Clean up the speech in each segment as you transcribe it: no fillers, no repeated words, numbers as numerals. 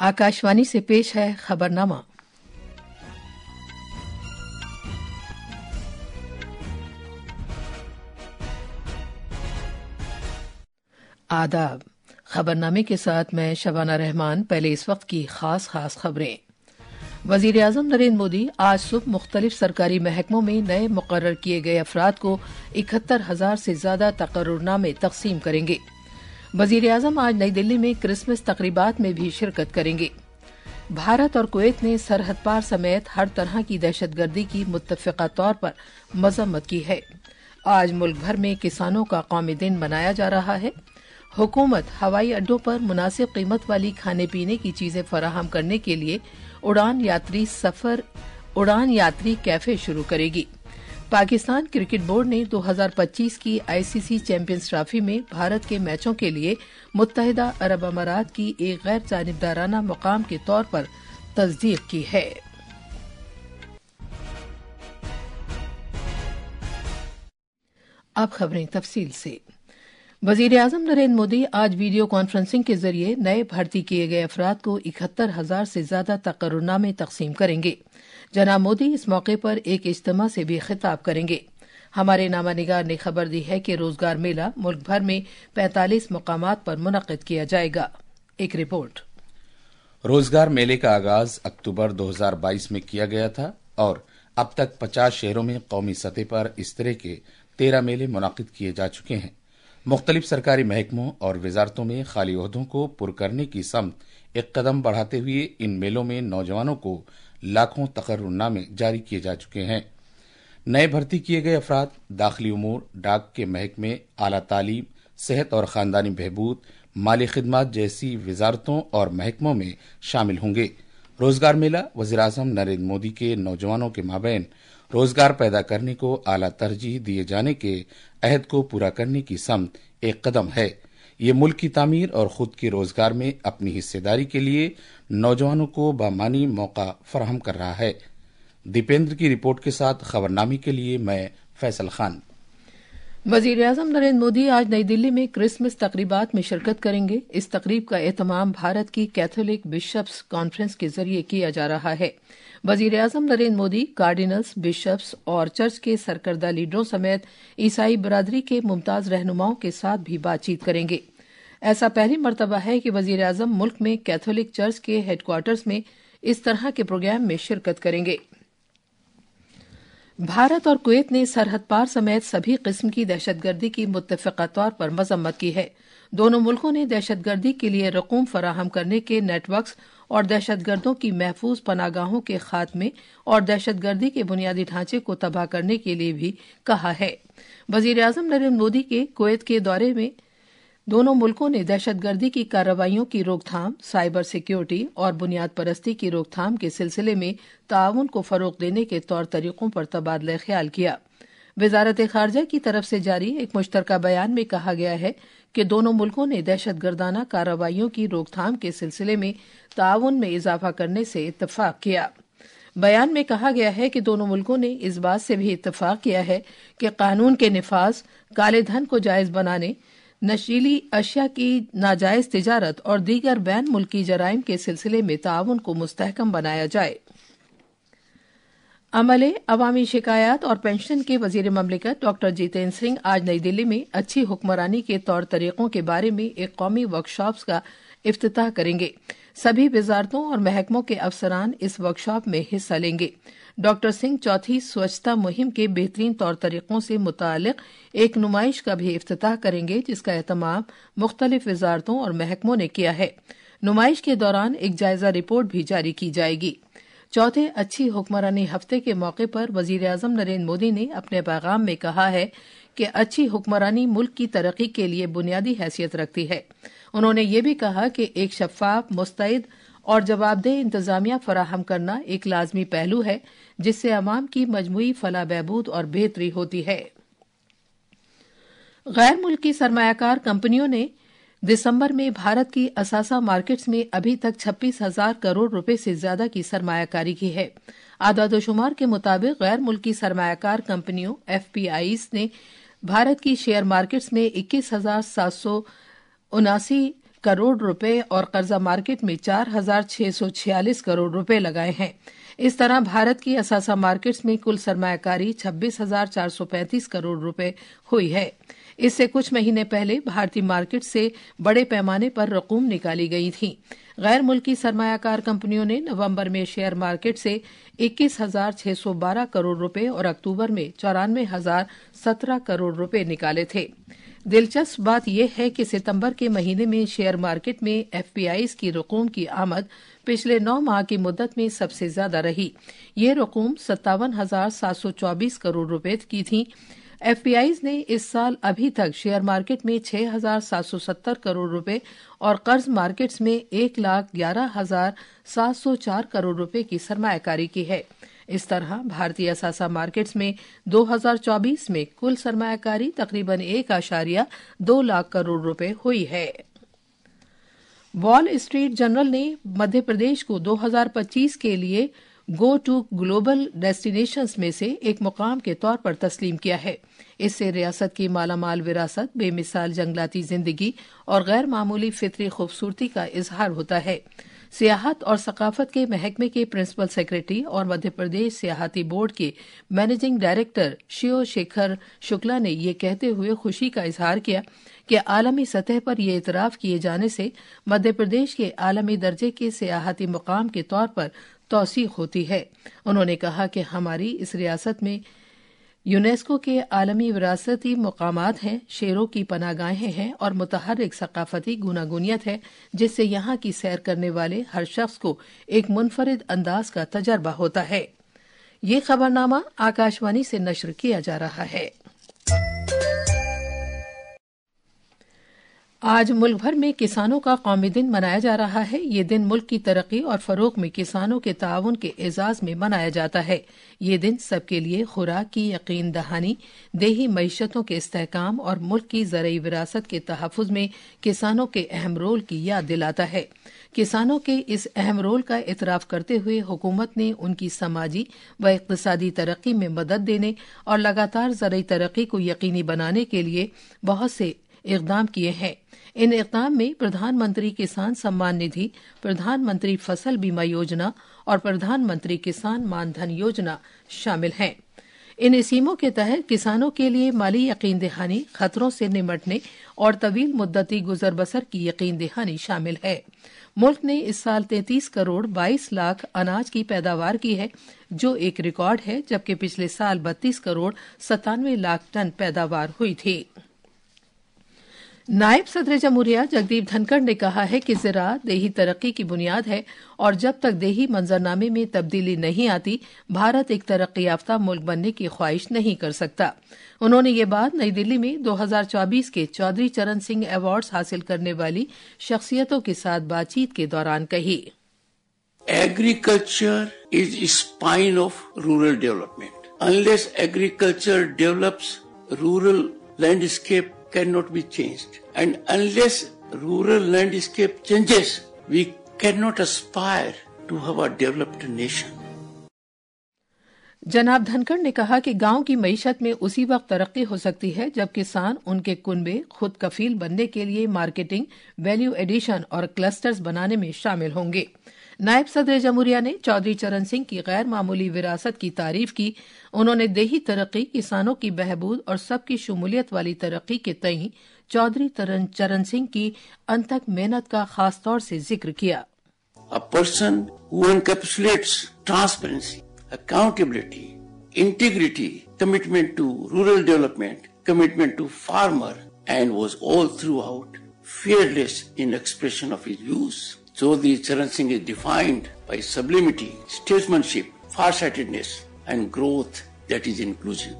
आकाशवाणी से पेश है खबरनामा। आदाब। खबरनामे के साथ मैं शबाना रहमान। पहले इस वक्त की खास खबरें। वजीर आजम नरेंद्र मोदी आज सुबह मुख्तलिफ सरकारी महकमों में नए मुकर्रर किए गए अफराद को 71,000 से ज्यादा तकर्रुरनामे तकसीम करेंगे। वजीर आजम आज नई दिल्ली में क्रिसमस तकरीबात में भी शिरकत करेंगे। भारत और कुवैत ने सरहद पार समेत हर तरह की दहशतगर्दी की मुत्तफिका तौर पर मजम्मत की है। आज मुल्क भर में किसानों का कौमी दिन मनाया जा रहा है। हुकूमत हवाई अड्डों पर मुनासिब कीमत वाली खाने पीने की चीजें फराहम करने के लिए उड़ान यात्री कैफे शुरू करेगी। पाकिस्तान क्रिकेट बोर्ड ने 2025 की आईसीसी चैंपियंस ट्रॉफी में भारत के मैचों के लिए मुत्तहिदा अरब अमारात की एक गैर जानिबदाराना मुकाम के तौर पर तस्दीक की है। अब खबरें तफसील से। वजीर आजम नरेंद्र मोदी आज वीडियो कॉन्फ्रेंसिंग के जरिए नए भर्ती किए गए अफराद को 71,000 से ज्यादा तकर्रुरनामे तकसीम करेंगे। जनाब मोदी इस मौके पर एक इज्तिमा से भी खिताब करेंगे। हमारे नामा निगार ने खबर दी है कि रोजगार मेला मुल्क भर में 45 मुकामात पर मुनक्किद किया जाएगा। एक रिपोर्ट। रोजगार मेले का आगाज अक्टूबर 2022 में किया गया था और अब तक 50 शहरों में कौमी सतह पर इस तरह के 13 मेले मुनक्किद किए जा चुके हैं। मुख्तलिफ सरकारी महकमों और वजारतों में खाली ओहदों को पुर करने की समत एक कदम बढ़ाते हुए इन मेलों में नौजवानों को लाखों तकर्रुरनामे जारी किए जा चुके हैं। नए भर्ती किए गए अफराद दाखिली उमूर, डाक के महकमे, आला तालीम, सेहत और खानदानी बहबूद, माली खिदमात जैसी वजारतों और महकमों में शामिल होंगे। रोजगार मेला वज़ीर-ए-आज़म नरेंद्र मोदी के नौजवानों के माबैन रोजगार पैदा करने को आला तरजीह दिए जाने के अहद को पूरा करने की समत एक कदम है। ये मुल्क की तामीर और खुद के रोजगार में अपनी हिस्सेदारी के लिए नौजवानों को बामानी मौका फराहम कर रहा है। दीपेंद्र की रिपोर्ट के साथ खबरनामे के लिए मैं फैसल खान। वजीर आजम नरेंद्र मोदी आज नई दिल्ली में क्रिसमस तकरीबात में शिरकत करेंगे। इस तकरीब का एहतमाम भारत की कैथोलिक बिशप्स कॉन्फ्रेंस के जरिए किया जा रहा है। वजीर आजम नरेंद्र मोदी कार्डिनल्स, बिशप्स और चर्च के सरकर्दा लीडरों समेत ईसाई बरादरी के मुमताज रहनुमाओं के साथ भी बातचीत करेंगे। ऐसा पहली मरतबा है कि वजीर आजम मुल्क में कैथोलिक चर्च के हेडक्वार्टर्स में इस तरह के प्रोग्राम में शिरकत करेंगे। भारत और कुवैत ने सरहद पार समेत सभी किस्म की दहशतगर्दी की मुत्तफिका तौर पर मजम्मत की है। दोनों मुल्कों ने दहशतगर्दी के लिए रकूम फराहम करने के नेटवर्क्स और दहशतगर्दों की महफूज पनागाहों के खात्मे और दहशतगर्दी के बुनियादी ढांचे को तबाह करने के लिए भी कहा है। वजीर आजम नरेंद्र मोदी के कुवैत के दौरे में दोनों मुल्कों ने दहशतगर्दी की कार्रवाइयों की रोकथाम, साइबर सिक्योरिटी और बुनियाद परस्ती की रोकथाम के सिलसिले में ताउन को फरोग देने के तौर तरीकों पर तबादला ख्याल किया। वजारत खारजा की तरफ से जारी एक मुश्तरका बयान में कहा गया है कि दोनों मुल्कों ने दहशतगर्दाना कार्रवाइयों की रोकथाम के सिलसिले में ताउन में इजाफा करने से इत्तफाक किया। बयान में कहा गया है कि दोनों मुल्कों ने इस बात से भी इत्तफाक किया है कि कानून के निफाज, काले धन को जायज बनाने, नशीली अशिया की नाजायज तिजारत और दीगर बैन मुल्की जराइम के सिलसिले में ताउन को मुस्तहकम बनाया जाए। अमले, अवामी शिकायत और पेंशन के वजीर ममलिकत डॉक्टर जितेंद्र सिंह आज नई दिल्ली में अच्छी हुक्मरानी के तौर तरीकों के बारे में एक कौमी वर्कशॉप का इफ्तिताह करेंगे। सभी वजारतों और महकमों के अफसरान इस वर्कशॉप में हिस्सा लेंगे। डॉक्टर सिंह चौथी स्वच्छता मुहिम के बेहतरीन तौर तरीकों से मुतालिक एक नुमाइश का भी इफ्तिताह करेंगे, जिसका एहतमाम मुख्तलिफ वजारतों और महकमों ने किया है। नुमाइश के दौरान एक जायजा रिपोर्ट भी जारी की जाएगी। चौथे अच्छी हुक्मरानी हफ्ते के मौके पर वजीर आजम नरेंद्र मोदी ने अपने पैगाम में कहा है कि अच्छी हुक्मरानी मुल्क की तरक्की के लिए बुनियादी हैसियत रखती है। उन्होंने ये भी कहा कि एक शफाफ, मुस्तैद और जवाबदेह इंतजामिया फराहम करना एक लाजमी पहलू है, जिससे अवाम की मजमूई फलाह बहबूद और बेहतरी होती है। गैर मुल्की सरमायाकार कंपनियों ने दिसंबर में भारत की असासा मार्केट्स में अभी तक 26,000 करोड़ रुपए से ज्यादा की सरमायाकारी की है। आदादोशुमार के मुताबिक गैर मुल्की सरमायाकार कंपनियों एफपीआईज ने भारत की शेयर मार्केट्स में 21,779 करोड़ रुपए और कर्जा मार्केट में 4,646 करोड़ रुपए लगाए हैं। इस तरह भारत की असासा मार्केट्स में कुल सरमायाकारी 26,435 करोड़ रुपए हुई है। इससे कुछ महीने पहले भारतीय मार्केट से बड़े पैमाने पर रकूम निकाली गई थी। गैर मुल्की सरमायाकार कंपनियों ने नवंबर में शेयर मार्केट से 21,612 करोड़ रुपए और अक्टूबर में 94,017 करोड़ रुपए निकाले थे। दिलचस्प बात यह है कि सितंबर के महीने में शेयर मार्केट में एफपीआईज की रकूम की आमद पिछले 9 माह की मुद्दत में सबसे ज्यादा रही। ये रकूम 57,724 करोड़ रुपए की थी। एफपीआईज ने इस साल अभी तक शेयर मार्केट में 6,770 करोड़ रुपए और कर्ज मार्केट्स में 1,11,704 करोड़ रुपए की सरमायाकारी की है। इस तरह भारतीय असासा मार्केट्स में 2024 में कुल सरमायाकारी तकरीबन 1.2 लाख करोड़ रुपए हुई है। वॉल स्ट्रीट जर्नल ने मध्य प्रदेश को 2025 के लिए गो टू ग्लोबल डेस्टिनेशंस में से एक मुकाम के तौर पर तस्लीम किया है। इससे रियासत की मालामाल विरासत, बेमिसाल जंगलाती जिंदगी और गैर मामूली फितरी खूबसूरती का इजहार होता है। सियाहत और सकाफत के महकमे के प्रिंसिपल सेक्रेटरी और मध्य प्रदेश सियाहती बोर्ड के मैनेजिंग डायरेक्टर शिव शेखर शुक्ला ने ये कहते हुए खुशी का इजहार किया कि आलमी सतह पर यह इतराफ किए जाने से मध्य प्रदेश के आलमी दर्जे के सियाहती मुकाम के तौर पर तौसीक होती है। उन्होंने कहा कि हमारी इस रियासत में यूनेस्को के आलमी विरासती मकामात हैं, शेरों की पनाहगाहें हैं और मुतहर्रिक सकाफती गुनागुनियत है, जिससे यहाँ की सैर करने वाले हर शख्स को एक मुनफरिद अंदाज का तजर्बा होता है। ये खबरनामा आकाशवाणी से नश्र किया जा रहा है। आज मुल्क भर में किसानों का कौमी दिन मनाया जा रहा है। ये दिन मुल्क की तरक्की और फरोग में किसानों के ताउन के एजाज में मनाया जाता है। ये दिन सबके लिए खुराक की यकीन दहानी, देही मईशतों के इस्तेहकाम और मुल्क की ज़रई विरासत के तहफ़्फ़ुज़ में किसानों के अहम रोल की याद दिलाता है। किसानों के इस अहम रोल का इतराफ़ करते हुए हुकूमत ने उनकी समाजी व इक़्तिसादी तरक्की में मदद देने और लगातार ज़रई तरक्की को यकीनी बनाने के लिए बहुत से इक़दाम किए हैं। इन इक़दाम में प्रधानमंत्री किसान सम्मान निधि, प्रधानमंत्री फसल बीमा योजना और प्रधानमंत्री किसान मानधन योजना शामिल हैं। इन स्कीमों के तहत किसानों के लिए माली यकीन दहानी, खतरों से निमटने और तवील मुद्दती गुजर बसर की यकीन दहानी शामिल है। मुल्क ने इस साल 33 करोड़ 22 लाख अनाज की पैदावार की है, जो एक रिकॉर्ड है, जबकि पिछले साल 32 करोड़ 97 लाख टन पैदावार हुई थी। नायब सदर जमहूरिया जगदीप धनखड़ ने कहा है कि ज़राअत देही तरक्की की बुनियाद है और जब तक देही मंजरनामे में तब्दीली नहीं आती, भारत एक तरक्की याफ्ता मुल्क बनने की ख्वाहिश नहीं कर सकता। उन्होंने ये बात नई दिल्ली में 2024 के चौधरी चरण सिंह अवार्ड्स हासिल करने वाली शख्सियतों के साथ बातचीत के दौरान कही। Agriculture is spine of rural development. Unless agriculture develops, rural landscape cannot be changed, and unless rural landscape changes, we cannot aspire to have a developed nation. जनाब धनखड़ ने कहा कि गांव की मईशत में उसी वक्त तरक्की हो सकती है जब किसान उनके कुनबे खुद कफील बनने के लिए मार्केटिंग, वैल्यू एडिशन और क्लस्टर्स बनाने में शामिल होंगे। नायब सदर जमहूरिया ने चौधरी चरण सिंह की गैर मामूली विरासत की तारीफ की। उन्होंने देही तरक्की, किसानों की बहबूद और सबकी शमूलियत वाली तरक्की के तई चौधरी चरण सिंह की अनथक मेहनत का खास तौर से जिक्र किया। A person who encapsulates transparency, accountability, integrity, commitment to rural development, commitment to farmer, and was all throughout fearless in expression of his views. Chaudhary Charan Singh is defined by sublimity, statesmanship, farsightedness, and growth that is inclusive.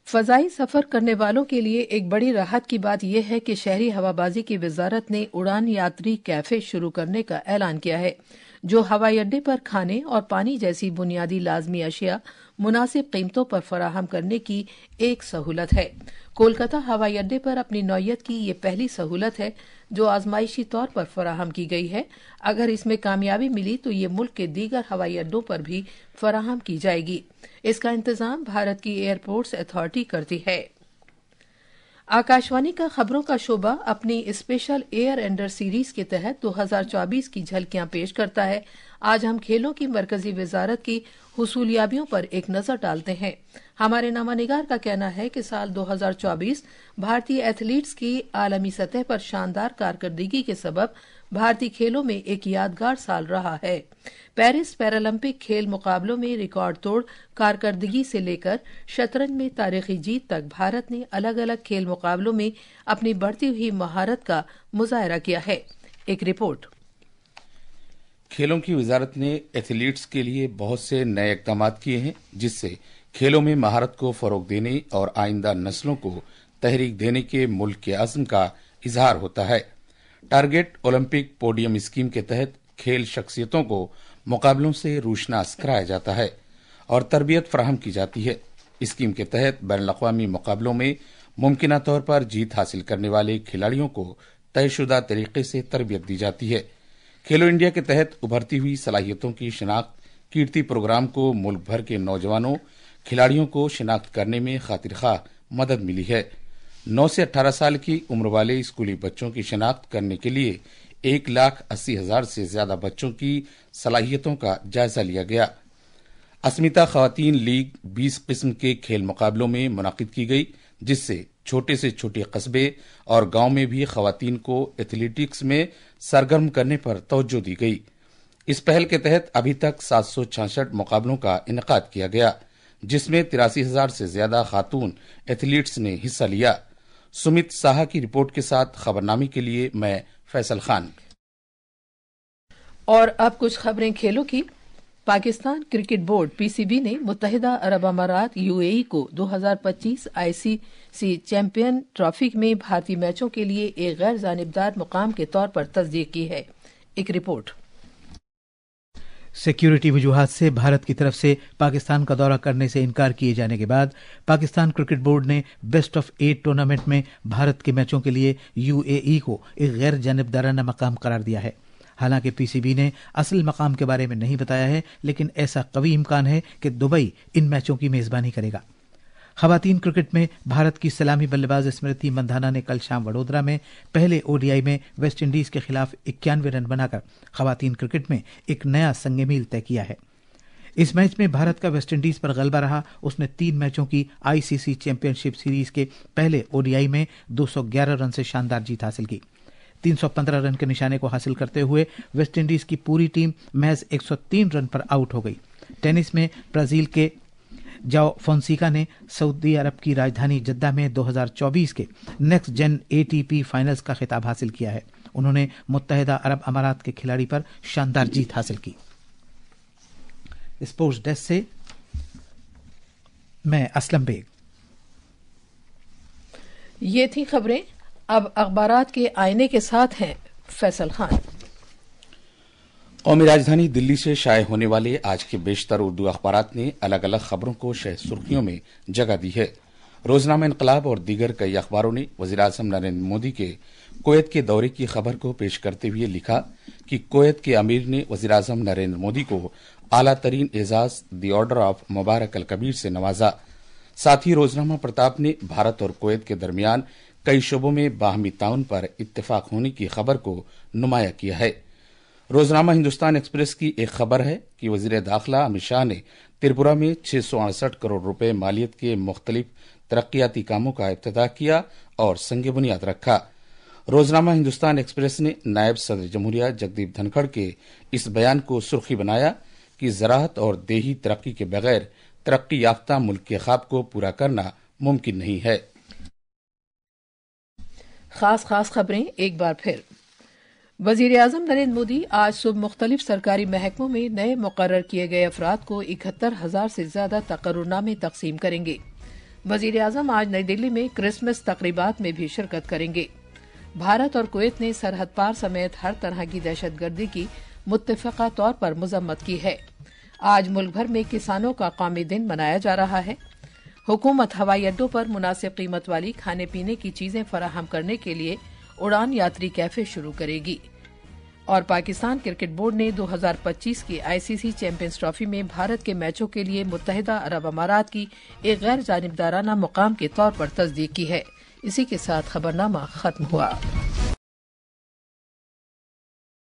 फजाई सफर करने वालों के लिए एक बड़ी राहत की बात यह है कि शहरी हवाबाजी की वजारत ने उड़ान यात्री कैफे शुरू करने का ऐलान किया है, जो हवाई अड्डे पर खाने और पानी जैसी बुनियादी लाजमी अशिया मुनासिब कीमतों पर फराहम करने की एक सहूलत है। कोलकाता हवाई अड्डे पर अपनी नौयत की ये पहली सहूलत है जो आजमाइशी तौर पर फराहम की गई है। अगर इसमें कामयाबी मिली तो ये मुल्क के दीगर हवाई अड्डों पर भी फराहम की जाएगी। इसका इंतजाम भारत की एयरपोर्ट्स अथॉरिटी करती है। आकाशवाणी का खबरों का शोबा अपनी स्पेशल एयर एंडर सीरीज के तहत 2024 की झलकियां पेश करता है। आज हम खेलों की मरकजी वजारत की हुसूलियाबियों पर एक नजर डालते हैं। हमारे नामानिगार का कहना है कि साल 2024 भारतीय एथलीट्स की आलमी सतह पर शानदार कारकर्दगी के सबब भारतीय खेलों में एक यादगार साल रहा है। पेरिस पैरालंपिक खेल मुकाबलों में रिकॉर्ड तोड़ कारकर्दगी से लेकर शतरंज में तारीखी जीत तक भारत ने अलग अलग खेल मुकाबलों में अपनी बढ़ती हुई महारत का मुजाहरा किया है। एक रिपोर्ट। खेलों की वजारत ने एथलीट्स के लिए बहुत से नए इकदाम किए हैं, जिससे खेलों में महारत को फरोग देने और आइंदा नस्लों को तहरीक देने के मुल्क के अज़्म का इजहार होता है। टारगेट ओलंपिक पोडियम स्कीम के तहत खेल शख्सियतों को मुकाबलों से रूशनास कराया जाता है और तरबियत फराहम की जाती है। स्कीम के तहत बैनुल-अक़वामी मुकाबलों में मुमकिना तौर पर जीत हासिल करने वाले खिलाड़ियों को तयशुदा तरीके से तरबियत दी जाती है। खेलो इंडिया के तहत उभरती हुई सलाहियतों की शिनाख्त कीर्ति प्रोग्राम को मुल्क भर के नौजवानों खिलाड़ियों को शिनाख्त करने में खातिरख्वाह मदद मिली है। 9 से 18 साल की उम्र वाले स्कूली बच्चों की शिनाख्त करने के लिए 1,80,000 से ज्यादा बच्चों की सलाहियतों का जायजा लिया गया। अस्मिता खवातीन लीग 20 किस्म के खेल मुकाबलों में मुनाकिद की गई, जिससे छोटे से छोटे कस्बे और गांव में भी खवातीन को एथलेटिक्स में सरगर्म करने पर तवज्जो दी गई। इस पहल के तहत अभी तक 766 मुकाबलों का इनेकाद किया गया, जिसमें 83,000 से ज्यादा खातून एथलीट्स ने हिस्सा लिया। सुमित साहा की रिपोर्ट के साथ खबरनामे के लिए मैं फैसल खान। और अब कुछ खबरें खेलों की। पाकिस्तान क्रिकेट बोर्ड पीसीबी ने मुत्तहिदा अरब अमारात यूएई को 2025 आईसीसी चैंपियन ट्रॉफी में भारतीय मैचों के लिए एक गैर जानिबदार मुकाम के तौर पर तस्दीक की है। एक रिपोर्ट। सिक्योरिटी वजूहात से भारत की तरफ से पाकिस्तान का दौरा करने से इनकार किए जाने के बाद पाकिस्तान क्रिकेट बोर्ड ने बेस्ट ऑफ 8 टूर्नामेंट में भारत के मैचों के लिए यूएई को एक गैर जानिबदाराना मकाम करार दिया है। हालांकि पीसीबी ने असल मकाम के बारे में नहीं बताया है, लेकिन ऐसा कवी इम्कान है कि दुबई इन मैचों की मेजबानी करेगा। खवातीन क्रिकेट में भारत की सलामी बल्लेबाज स्मृति मंधाना ने कल शाम वडोदरा में पहले ओडीआई में वेस्ट इंडीज के खिलाफ 91 रन बनाकर खवातीन क्रिकेट में एक नया संग मील तय किया है। इस मैच में भारत का वेस्ट इंडीज पर गलबा रहा। उसने 3 मैचों की आईसीसी चैंपियनशिप सीरीज के पहले ओडीआई में 211 रन से शानदार जीत हासिल की। 315 रन के निशाने को हासिल करते हुए वेस्ट इंडीज की पूरी टीम महज 103 रन पर आउट हो गई। टेनिस में ब्राजील के जाओ फोंसिका ने सऊदी अरब की राजधानी जद्दा में 2024 के नेक्स्ट जेन एटीपी फाइनल्स का खिताब हासिल किया है। उन्होंने मुत्तहिदा अरब अमारात के खिलाड़ी पर शानदार जीत हासिल की। स्पोर्ट्स डेस्क से मैं असलम बेग। ये थी खबरें। अब अखबारात के आईने के साथ हैं फैसल खान। कौमी राजधानी दिल्ली से शाये होने वाले आज के बेशतर उर्दू अखबारात ने अलग अलग खबरों को शह सुर्खियों में जगह दी है। रोजनामा इनकलाब और दीगर कई अखबारों ने वज़ीर-ए-आज़म नरेंद्र मोदी के कुवैत के दौरे की खबर को पेश करते हुए लिखा कि कुवैत के अमीर ने वज़ीर-ए-आज़म नरेंद्र मोदी को आला तरीन एजाज द ऑर्डर ऑफ मुबारक अल कबीर से नवाजा। साथ ही रोजनामा प्रताप ने भारत और कुवैत के दरमियान कई शोबों में बाहमी ताउन पर इत्तेफाक होने की खबर को नुमाया किया है। रोजनामा हिंदुस्तान एक्सप्रेस की एक खबर है कि वजीर दाखिला अमित शाह ने त्रिपुरा में 668 करोड़ रुपए मालियत के मुख्तलिफ तरक्याती कामों का इफ्तिताह किया और संग बुनियाद रखा। रोजनामा हिंदुस्तान एक्सप्रेस ने नायब सदर जमहूरिया जगदीप धनखड़ के इस बयान को सुर्खी बनाया कि ज़राअत और देही तरक्की के बगैर तरक्की याफ्ता मुल्क के ख्वाब को पूरा करना मुमकिन नहीं है। खास खबरें एक बार फिर। वज़ीर-ए-आज़म नरेंद्र मोदी आज सुबह मुख्तलिफ सरकारी महकमों में नए मुकर्रर किए गए अफराद को 71,000 से ज्यादा तकर्रुरनामे तकसीम करेंगे। वज़ीर-ए-आज़म आज नई दिल्ली में क्रिसमस तकरीबात में भी शिरकत करेंगे। भारत और कुवैत ने सरहद पार समेत हर तरह की दहशतगर्दी की मुत्तफ़क़ा तौर पर मज़म्मत की है। आज मुल्क भर में किसानों का कौमी दिन मनाया जा रहा है। हुकूमत हवाई अड्डों पर मुनासिब कीमत वाली खाने पीने की चीजें फराहम करने के लिए उड़ान यात्री कैफे शुरू करेगी। और पाकिस्तान क्रिकेट बोर्ड ने 2025 की आईसीसी चैंपियंस ट्रॉफी में भारत के मैचों के लिए मुत्तहिदा अरब अमारात की एक गैर जानिबदाराना मुकाम के तौर पर तस्दीक की है। इसी के साथ खबरनामा खत्म हुआ।